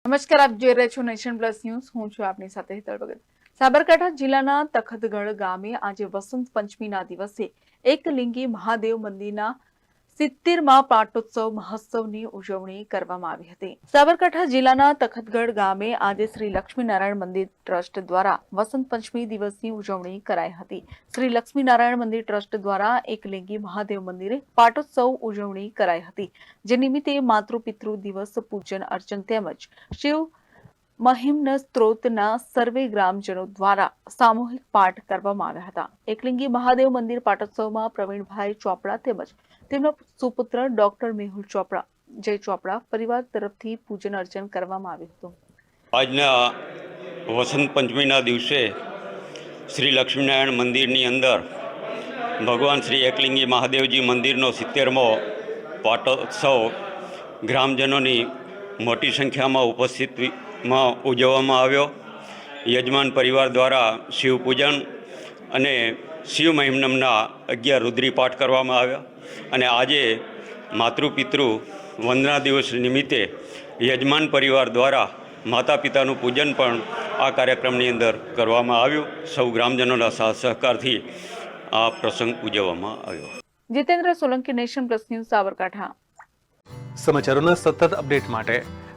નમસ્કાર, આપ જોઈ રહ્યા છો નેશન પ્લસ ન્યૂઝ. હું છું આપની સાથે હેતલ ભગત. સાબરકાંઠા જિલ્લાના તખતગઢ ગામે આજે વસંત પંચમીના દિવસે એકલિંગી મહાદેવ મંદિરના 70મા પાટોત્સવ મહોત્સવની ઉજવણી કરવામાં આવી હતી. સાબરકાંઠા જિલ્લાના તખતગઢ ગામે આજે શ્રી લક્ષ્મીનારાયણ મંદિર ટ્રસ્ટ દ્વારા વસંત પંચમી દિવસની ઉજવણી કરાઈ હતી. શ્રી લક્ષ્મીનારાયણ મંદિર ટ્રસ્ટ દ્વારા એકલિંગી મહાદેવ મંદિરે પાટોત્સવ ઉજવણી કરાઈ હતી, જે નિમિત્તે માતૃપિતૃ દિવસ પૂજન અર્ચન તેમજ શિવ મહિમ્ન સ્ત્રોતના સર્વે ગ્રામજનો દ્વારા સામૂહિક પાઠ કરવામાં આવ્યા હતા. એકલિંગી મહાદેવ મંદિર પાટોત્સવમાં પ્રવીણભાઈ ચોપડા તેમજ તેમના સુપુત્ર ડોક્ટર મેહુલ ચોપડા, જય ચોપડા પરિવાર તરફથી પૂજન અર્ચન કરવામાં આવ્યું હતું. આજના વસંત પંચમીના દિવસે શ્રી લક્ષ્મીનારાયણ મંદિરની અંદર ભગવાન શ્રી એકલિંગી મહાદેવજી મંદિરનો 70મો પાટોત્સવ ગ્રામજનોની મોટી સંખ્યામાં ઉપસ્થિતિમાં ઉજવવામાં આવ્યો. યજમાન પરિવાર દ્વારા શિવ પૂજન અને શિવ મહિમ્નમના 11 રુદ્રી પાઠ કરવામાં આવ્યા અને આજે માતૃપિતૃ વંદના દિવસ નિમિત્તે યજમાન પરિવાર દ્વારા માતા પિતાનું પૂજન પણ આ કાર્યક્રમની અંદર કરવામાં આવ્યું. સૌ ગ્રામજનોના સાથ સહકારથી આ પ્રસંગ ઉજવવામાં આવ્યો. Jitendra Solanki, Nation Plus News, Sabarkantha. સમાચારોના સતત અપડેટ માટે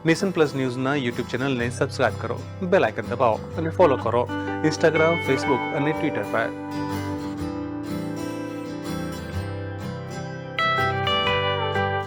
નેશન પ્લસ ન્યૂઝના યુટ્યુબ ચેનલને સબસ્ક્રાઇબ કરો, બેલ આઇકન દબાવો અને ફોલો કરો ઇન્સ્ટાગ્રામ, ફેસબુક અને ટ્વિટર પર.